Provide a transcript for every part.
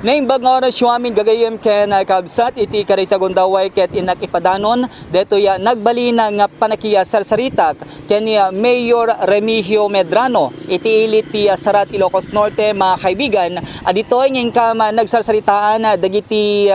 Naimbag nga oras yung aming gagayem ken kabsat iti karitagon daway ket inak ipadanon deto ya nagbali na nga panakiya sarsaritak ken ni Mayor Remigio Medrano iti ilit ti Sarat Ilocos Norte mga kaibigan aditoy ngin kam nagsarsaritaan dagiti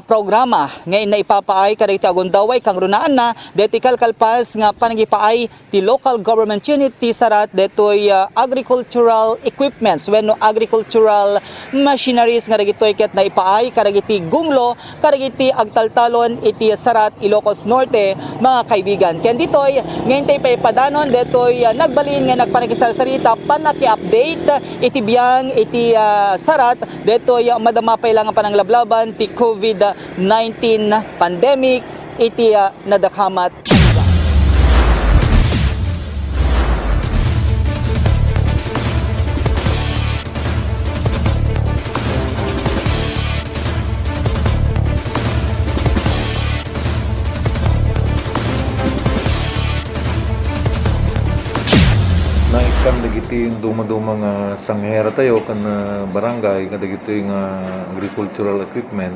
programa ngayon na ipapaay karitagon daway kang runaan na deti kalkalpas nga panagipaay ti local government unit ti Sarat detoy agricultural equipments wenno agricultural machineries nga dagitoy ket na ipaay kadagiti gunglo kadagiti agtaltalon iti Sarat Ilocos Norte mga kaibigan ken ditoy ngayon tay paypadanon detoy nagbalin nga nagpanagisarsarita panaki-update iti biyang iti Sarat detoy madamapay lang ang pananglablaban ti COVID-19 pandemic iti nadakamat. Naikam dagiti yung dumadumang sanghera tayo kan barangay kadagiti yung agricultural equipment.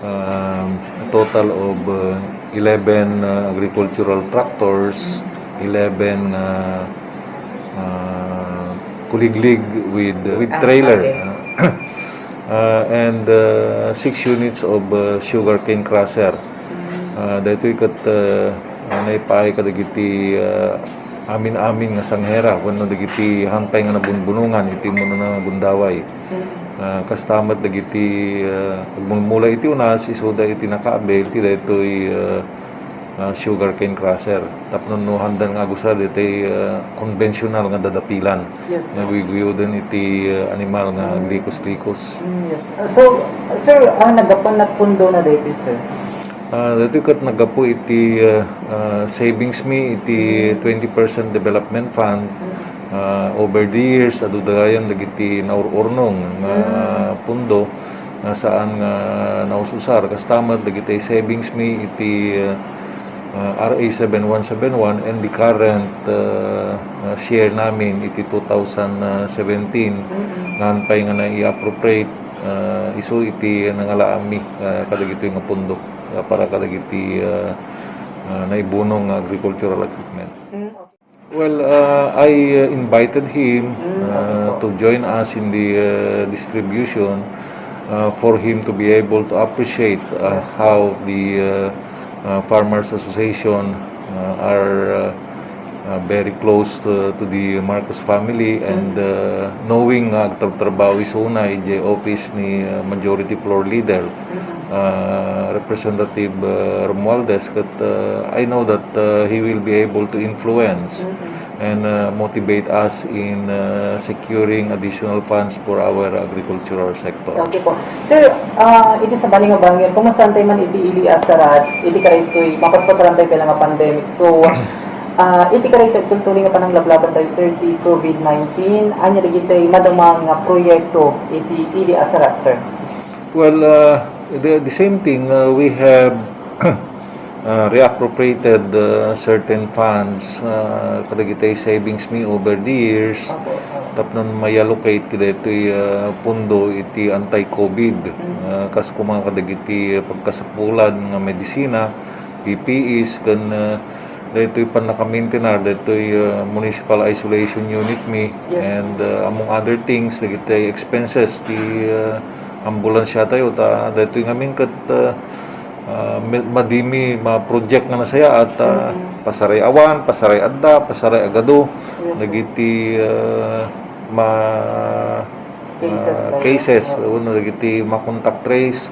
A total of 11 agricultural tractors, 11 kuliglig with trailer, and 6 units of sugarcane crusher. Dito ikat naipay kadagiti amin-amin nga sanghera wenno dagiti hantay nga nabunbunungan iti mono na bundaway. Kastamat dagiti agmumula iti unas isuda iti nakaabel ti daytoy sugarcane crusher tapnon no handan nga gusar iti konbensyonal nga dadapilan. Yes, nga guyguyon iti animal nga likos-likos. Yes. So sir, nagapan na pundo na dito sir. Dito kat nagapu iti savings me iti 20% development fund over the years adudagayan dagiti naururnong nga pundo nga saan nga naususar kastamad dagiti savings me iti RA 7171 and the current share namin iti 2017 nantay nga na i-appropriate isu iti nangalaami kadagiti nga pundo para kadagiti naibunong agricultural equipment. Well, I invited him to join us in the distribution for him to be able to appreciate how the Farmers Association are very close to the Marcos family and knowing trabaho isuna iti office ni Majority Floor Leader Representative Romualdez that I know that he will be able to influence and motivate us in securing additional funds for our agricultural sector. Okay po. Sir, iti sa baling nga bangyan, kumasantay man iti ili Sarat, iti karitoy, mapaspasarantay pa nga pandemic. So, iti karitoy, kulturi nga pananglablaban tayo, sir, di COVID-19, anya digitay madamang proyekto iti ili Sarat, sir? Well, the same thing, we have reappropriated certain funds kadagitay savings me over the years tapnon may-allocate kadagitoy pundo iti anti-COVID kas kumang kadagiti pagkasapulan nga medisina PPEs kan daytoy panaka-maintainer daytoy municipal isolation unit me and among other things dagitay expenses ti ambulansya tayo ta daytoy ngamin ket madimi ma-project nga nasaya at pasaray awan, pasaray adda, pasaray agado nagiti cases uno nagiti ma-contact trace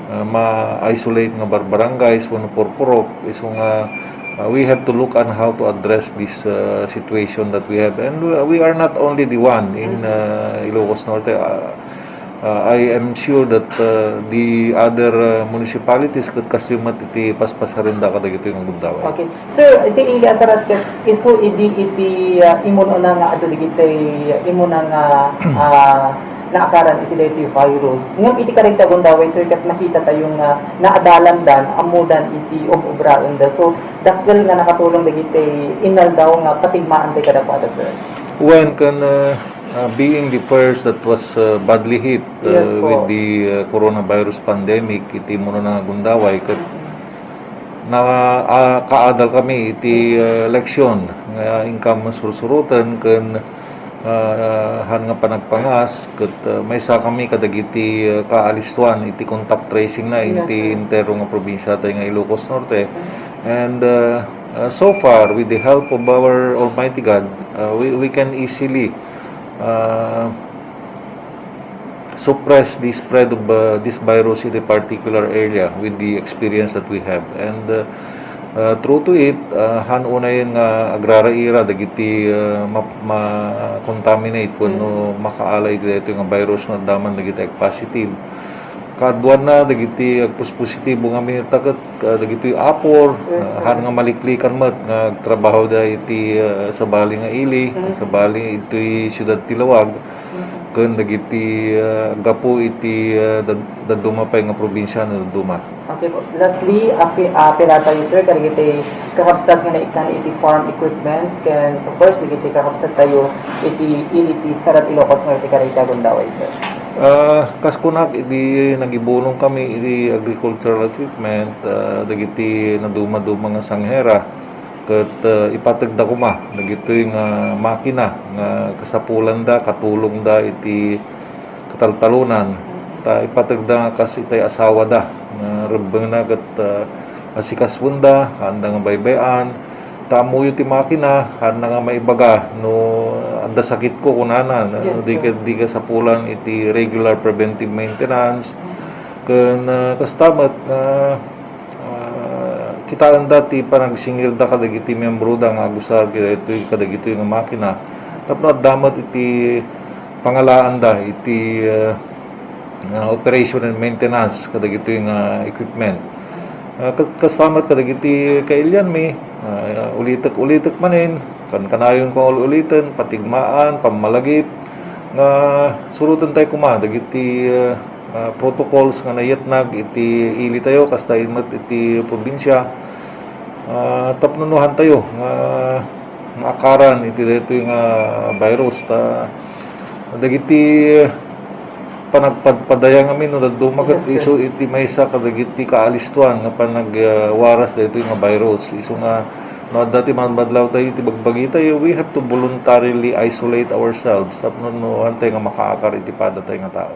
ma-isolate nga barangays uno purpurok iso nga we have to look on how to address this situation that we have and we are not only the one in Ilocos Norte. I am sure that the other municipalities could kasumat iti paspasarinda kadagito yung bundaway. Okay. Sir, iti ili Sarat ket isu iti imuno na nga adu digitay imuna nga naakaran iti daytoy virus. Ngem iti karita bundaway sir ket nakita tayo nga naadalan dan amudan iti obraon da. So dakkel nga nakatulong digitay inal daw nga patigmaan tay kadakwada sir. When kan being the first that was badly hit Yes po. with the coronavirus pandemic, iti muna na gundaway ket na kaadal kami iti eleksyon nga income sursurutan ken han nga panagpangas ket maysa kami kadagiti kaalistuan iti contact tracing na iti entero nga probinsya tay nga Ilocos Norte. And so far, with the help of our Almighty God, we can easily suppress the spread of this virus in a particular area with the experience that we have. And true to it, han unay nga agrara-ira dagiti ma-contaminate kuno makaalay dito nga virus na daman dagiti positive. Kaduan na dagiti agpus-positibo nga minitaket dagiti apor han nga maliklikan met nga trabaho da iti sa bali nga ili sa bali iti siyudad Tilawag ken dagiti gapo iti daduma pay nga probinsya na daduma. Okay po. Lastly, apela tayo sir, karigiti kakabsat nga na ikan iti farm equipments, can of course, digiti kakabsat tayo iti sarat Ilocos Norte karita gundaway sir. Kaskunak iti nagibulong kami iti agricultural equipment dagiti naduma-duma nga sanghera ket ipatagda kuma dagiti nga makina nga kasapulan da katulong da iti kataltalunan ta ipatagda nga kas itay asawa da nga rebeng na ket asikaswen da handa nga baybayan tamuyo ti makina handa nga maibaga no anda sakit ko kunana di ka sa pulan iti regular preventive maintenance ken kastamat kita anda ti panagsingil da kadagiti membro da nga agusar kadagiti nga makina tapno damat iti pangalaan da iti operation and maintenance kadagiti nga equipment. Kastamat kadagiti kailyan mi ulitek manin kanayon ko ulitin patigmaan pamalagip nga surutan tayo kuma dagiti protocols nga nayetnag iti ili tayo kasta imat iti probinsya tapnunuhan tayo nga akaran iti dito nga virus ta dagiti panagpadpadaya nga min no dumagat iso iti maysa kadagiti kaalistuan nga panagwaras dito nga virus iso nga no dati man badlaw tayo iti bagbagi tayo we have to voluntarily isolate ourselves tapno no antay nga makaakar iti pada tayo nga tao.